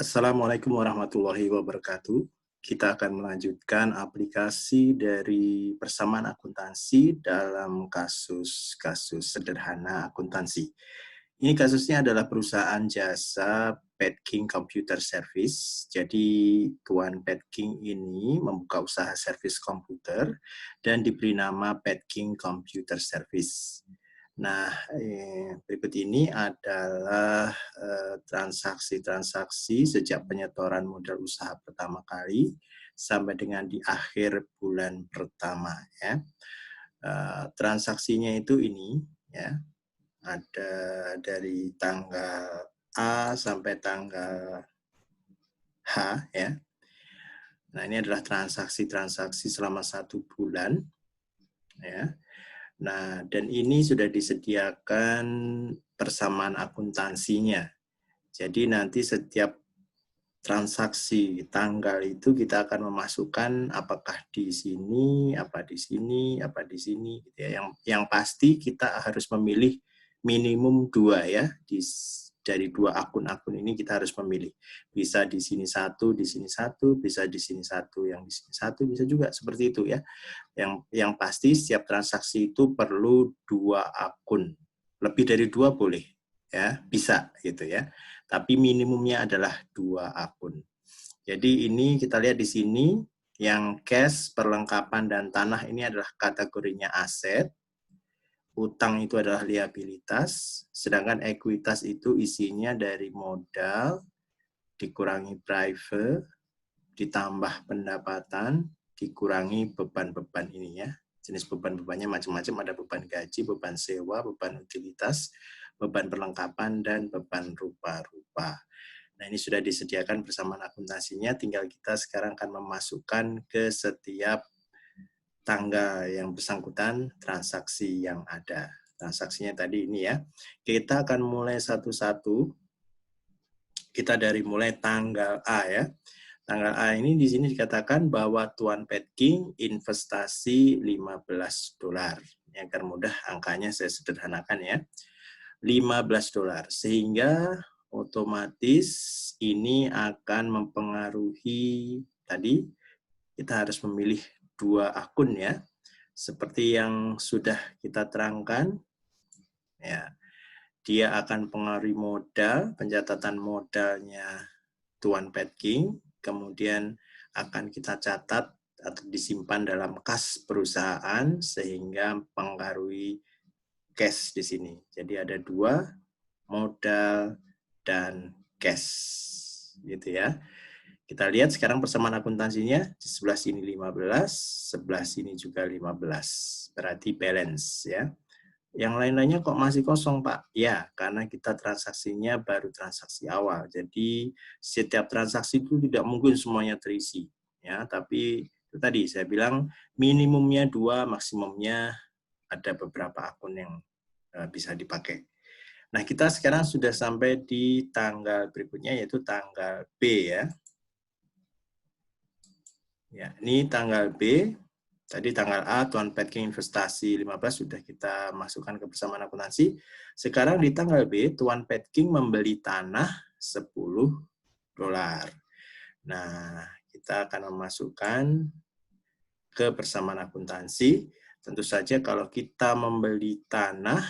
Assalamualaikum warahmatullahi wabarakatuh. Kita akan melanjutkan aplikasi dari persamaan akuntansi dalam kasus-kasus sederhana akuntansi. Ini kasusnya adalah perusahaan jasa Petking Computer Service. Jadi Tuan Petking ini membuka usaha servis komputer dan diberi nama Petking Computer Service. Nah, berikut ini adalah transaksi-transaksi sejak penyetoran modal usaha pertama kali sampai dengan di akhir bulan pertama. Ya. Transaksinya itu ini, ya, ada dari tanggal A sampai tanggal H. Ya. Nah, ini adalah transaksi-transaksi selama 1 bulan. Ya. Nah, dan ini sudah disediakan persamaan akuntansinya. Jadi nanti setiap transaksi tanggal itu kita akan memasukkan apakah di sini, apa di sini, apa di sini. Gitu ya. Yang pasti kita harus memilih minimum 2 ya. Dari 2 akun-akun ini kita harus memilih. Bisa di sini 1, di sini 1, bisa di sini 1, yang di sini 1, bisa juga seperti itu ya. Yang pasti setiap transaksi itu perlu 2 akun. Lebih dari 2 boleh ya, bisa gitu ya. Tapi minimumnya adalah 2 akun. Jadi ini kita lihat di sini yang cash, perlengkapan dan tanah ini adalah kategorinya aset. Utang itu adalah liabilitas, sedangkan ekuitas itu isinya dari modal dikurangi private ditambah pendapatan dikurangi beban-beban ini ya. Jenis beban-bebannya macam-macam, ada beban gaji, beban sewa, beban utilitas, beban perlengkapan, dan beban rupa-rupa. Nah, ini sudah disediakan persamaan akuntansinya, tinggal kita sekarang akan memasukkan ke setiap tanggal yang bersangkutan transaksi yang ada. Transaksinya tadi ini ya. Kita akan mulai satu-satu. Kita dari mulai tanggal A ya. Tanggal A ini di sini dikatakan bahwa Tuan Petking investasi $15. Ini agar mudah angkanya saya sederhanakan ya. $15. Sehingga otomatis ini akan mempengaruhi tadi kita harus memilih 2 akun ya. Seperti yang sudah kita terangkan ya. Dia akan pengaruhi modal, pencatatan modalnya Tuan Petking, kemudian akan kita catat atau disimpan dalam kas perusahaan sehingga mempengaruhi cash di sini. Jadi ada 2, modal dan cash. Gitu ya. Kita lihat sekarang persamaan akuntansinya, di sebelah sini 15, sebelah sini juga 15. Berarti balance ya. Yang lain-lainnya kok masih kosong, Pak? Ya, karena kita transaksinya baru transaksi awal. Jadi setiap transaksi itu tidak mungkin semuanya terisi. Ya, tapi itu tadi saya bilang minimumnya 2, maksimumnya ada beberapa akun yang bisa dipakai. Nah, kita sekarang sudah sampai di tanggal berikutnya, yaitu tanggal B ya. Ya, ini tanggal B. Tadi tanggal A, Tuan Petking investasi 15 sudah kita masukkan ke persamaan akuntansi. Sekarang di tanggal B, Tuan Petking membeli tanah $10. Nah, kita akan memasukkan ke persamaan akuntansi. Tentu saja kalau kita membeli tanah,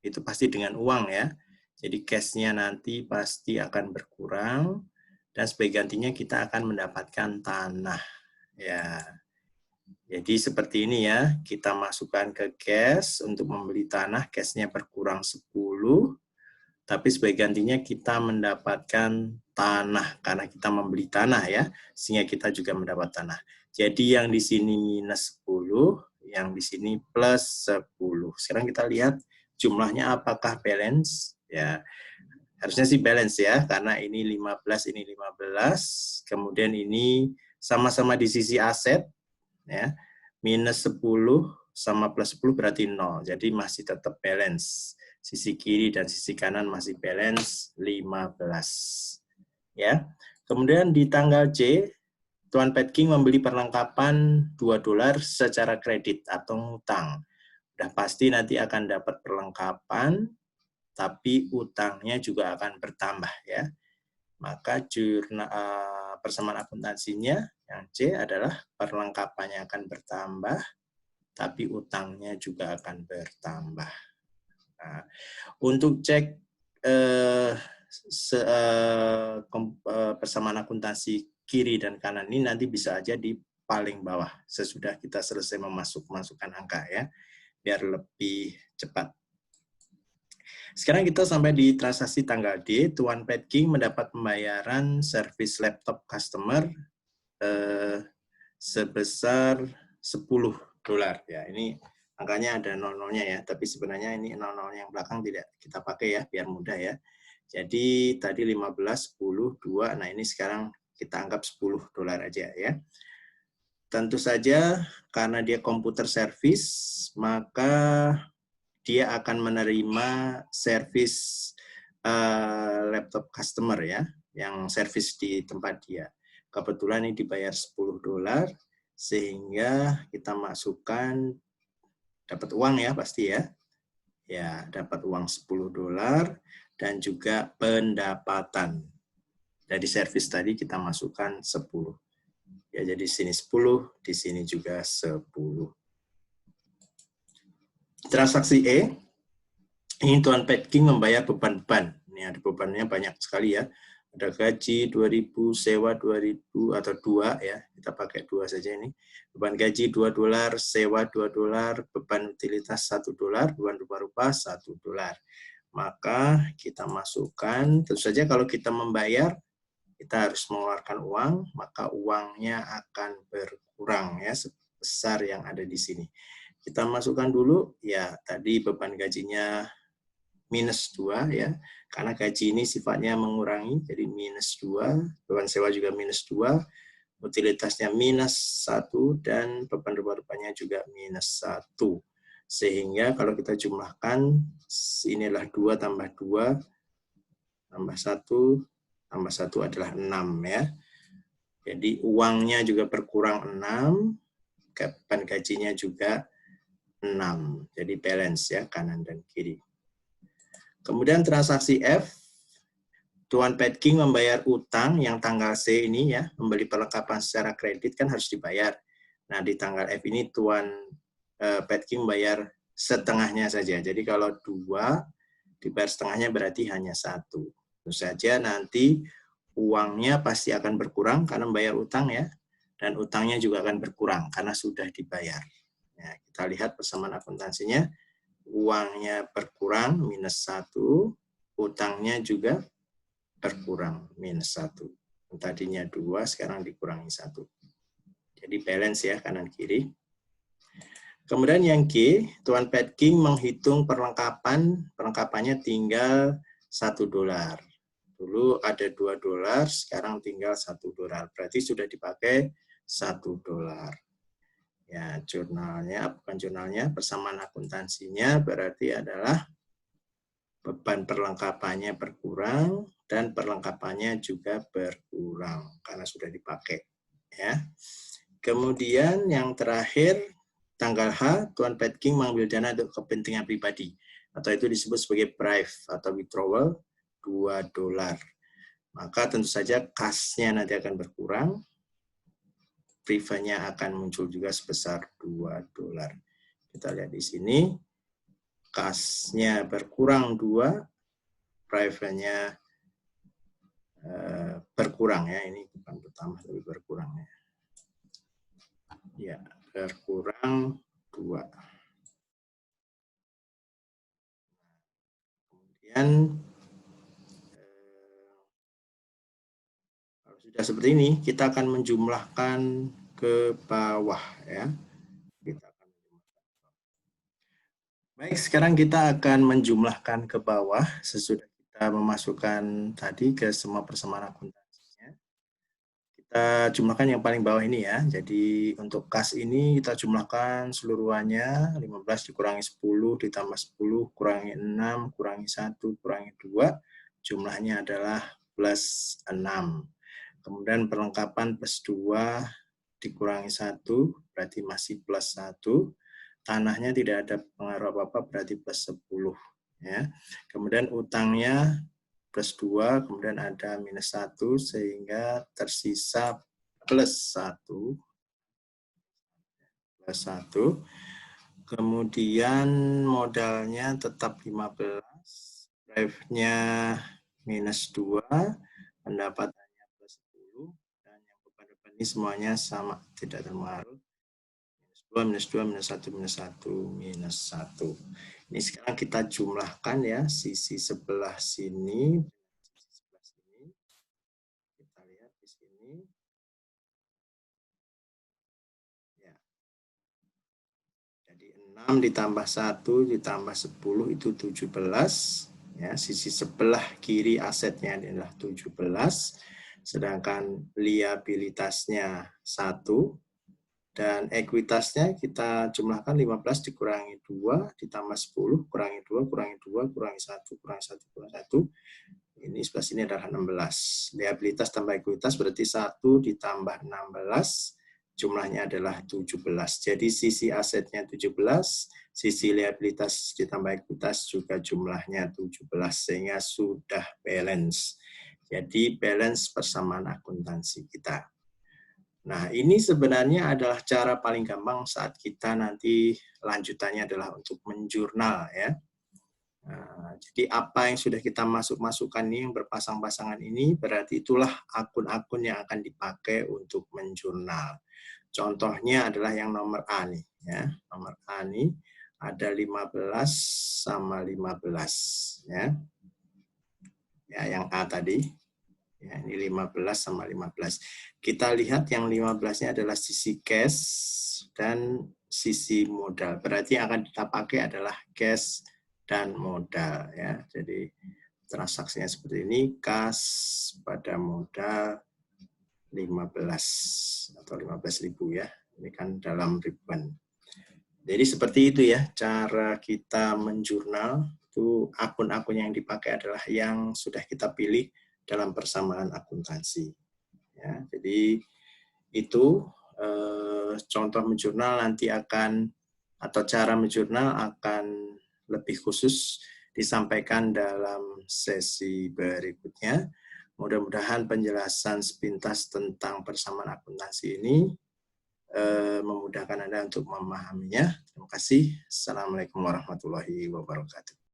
itu pasti dengan uang ya. Jadi cash-nya nanti pasti akan berkurang, dan sebagai gantinya kita akan mendapatkan tanah. Ya. Jadi seperti ini ya, kita masukkan ke cash untuk membeli tanah, cash-nya berkurang 10, tapi sebagai gantinya kita mendapatkan tanah, karena kita membeli tanah ya, sehingga kita juga mendapat tanah. Jadi yang di sini minus 10, yang di sini plus 10. Sekarang kita lihat jumlahnya apakah balance, ya harusnya sih balance ya, karena ini 15, ini 15, kemudian ini sama-sama di sisi aset, ya, minus 10 sama plus 10 berarti 0. Jadi masih tetap balance. Sisi kiri dan sisi kanan masih balance 15. Ya. Kemudian di tanggal C, Tuan Petking membeli perlengkapan $2 secara kredit atau utang. Udah pasti nanti akan dapat perlengkapan, tapi utangnya juga akan bertambah ya. Maka maka persamaan akuntansinya yang C adalah perlengkapannya akan bertambah, tapi utangnya juga akan bertambah. Nah, untuk cek persamaan akuntansi kiri dan kanan ini nanti bisa aja di paling bawah sesudah kita selesai memasukkan angka ya, biar lebih cepat. Sekarang kita sampai di transaksi tanggal D. Tuan Pat King mendapat pembayaran servis laptop customer sebesar $10 ya. Ini angkanya ada 00-nya ya, tapi sebenarnya ini 00 yang belakang tidak kita pakai ya, biar mudah ya. Jadi tadi 15, 10, 2, nah ini sekarang kita anggap $10 aja ya. Tentu saja karena dia komputer service, maka dia akan menerima servis laptop customer ya, yang servis di tempat dia. Kebetulan ini dibayar $10, sehingga kita masukkan dapat uang ya pasti ya. Ya, dapat uang $10 dan juga pendapatan. Dari servis tadi kita masukkan 10. Ya, jadi sini 10, di sini juga 10. Transaksi E, ini Tuan Pat King membayar beban-beban. Ini ada bebannya banyak sekali ya. Ada gaji 2.000, sewa 2.000 atau 2 ya. Kita pakai 2 saja ini. Beban gaji $2, sewa $2, beban utilitas $1, beban rupa-rupa $1. Maka kita masukkan, tentu saja kalau kita membayar, kita harus mengeluarkan uang, maka uangnya akan berkurang ya sebesar yang ada di sini. Kita masukkan dulu, ya tadi beban gajinya -2 ya, karena gaji ini sifatnya mengurangi, jadi -2, beban sewa juga -2, utilitasnya -1, dan beban rupa-rupanya juga -1. Sehingga kalau kita jumlahkan, inilah 2 tambah 2, tambah 1 adalah 6 ya. Jadi uangnya juga berkurang 6, beban gajinya juga 6. Jadi balance ya, kanan dan kiri. Kemudian transaksi F, Tuan Pat King membayar utang yang tanggal C ini ya, membeli perlengkapan secara kredit kan harus dibayar. Nah di tanggal F ini Tuan Pat King bayar setengahnya saja. Jadi kalau 2 dibayar setengahnya berarti hanya 1. Tentu saja nanti uangnya pasti akan berkurang karena membayar utang ya, dan utangnya juga akan berkurang karena sudah dibayar. Ya, kita lihat persamaan akuntansinya, uangnya berkurang -1, utangnya juga berkurang -1. Tadinya 2, sekarang dikurangi 1. Jadi balance ya, kanan kiri. Kemudian yang G, Tuan Pat King menghitung perlengkapannya tinggal $1. Dulu ada $2, sekarang tinggal $1. Berarti sudah dipakai $1. Ya, jurnalnya, bukan jurnalnya, persamaan akuntansinya berarti adalah beban perlengkapannya berkurang dan perlengkapannya juga berkurang karena sudah dipakai. Ya. Kemudian yang terakhir, tanggal H, Tuan Pat King mengambil dana untuk kepentingan pribadi, atau itu disebut sebagai bribe atau withdrawal $2. Maka tentu saja kasnya nanti akan berkurang, privenya akan muncul juga sebesar $2. Kita lihat di sini, kasnya berkurang 2, privenya berkurang ya, ini bukan bertambah tapi berkurang ya. Ya, berkurang 2. Kemudian kalau sudah seperti ini, kita akan menjumlahkan ke bawah ya. Baik, sekarang kita akan menjumlahkan ke bawah sesudah kita memasukkan tadi ke semua persamaan akuntansinya. Kita jumlahkan yang paling bawah ini ya. Jadi untuk kas ini kita jumlahkan seluruhannya, 15 dikurangi 10 ditambah 10 kurangi 6 kurangi 1 kurangi 2, jumlahnya adalah plus 6. Kemudian perlengkapan plus 2 dikurangi 1 berarti masih plus 1. Tanahnya tidak ada pengaruh apa-apa berarti plus 10 ya. Kemudian utangnya plus 2, kemudian ada minus 1, sehingga tersisa plus 1. Plus 1. Kemudian modalnya tetap 15. Drive-nya minus 2. Pendapatannya plus 10. Dan yang beban ini semuanya sama, tidak terpengaruh. Minus 2, minus 1, minus 1, minus 1. Ini sekarang kita jumlahkan ya, sisi sebelah sini, sisi sebelah sini. Kita lihat di sini. Ya. Jadi 6 ditambah 1 ditambah 10 itu 17. Ya, sisi sebelah kiri asetnya adalah 17. Sedangkan liabilitasnya 1. Dan ekuitasnya kita jumlahkan 15 dikurangi 2, ditambah 10, kurangi 2, kurangi 2, kurangi 1, kurangi 1, kurangi 1. Ini sebelah sini adalah 16. Liabilitas tambah ekuitas berarti 1 ditambah 16, jumlahnya adalah 17. Jadi sisi asetnya 17, sisi liabilitas ditambah ekuitas juga jumlahnya 17, sehingga sudah balance. Jadi balance persamaan akuntansi kita. Nah, ini sebenarnya adalah cara paling gampang saat kita nanti lanjutannya adalah untuk menjurnal ya. Nah, jadi apa yang sudah kita masukkan ini yang berpasang-pasangan ini berarti itulah akun-akun yang akan dipakai untuk menjurnal. Contohnya adalah yang nomor A nih ya. Nomor A nih ada 15 sama 15 ya. Ya, yang A tadi. Ya, ini 15 sama 15. Kita lihat yang 15-nya adalah sisi cash dan sisi modal. Berarti yang akan kita pakai adalah cash dan modal. Ya. Jadi transaksinya seperti ini, kas pada modal 15 atau 15.000 ya. Ini kan dalam ribuan. Jadi seperti itu ya cara kita menjurnal. Itu akun-akun yang dipakai adalah yang sudah kita pilih dalam persamaan akuntansi. Ya, jadi itu contoh menjurnal nanti akan atau cara menjurnal akan lebih khusus disampaikan dalam sesi berikutnya. Mudah-mudahan penjelasan sepintas tentang persamaan akuntansi ini memudahkan Anda untuk memahaminya. Terima kasih. Assalamualaikum warahmatullahi wabarakatuh.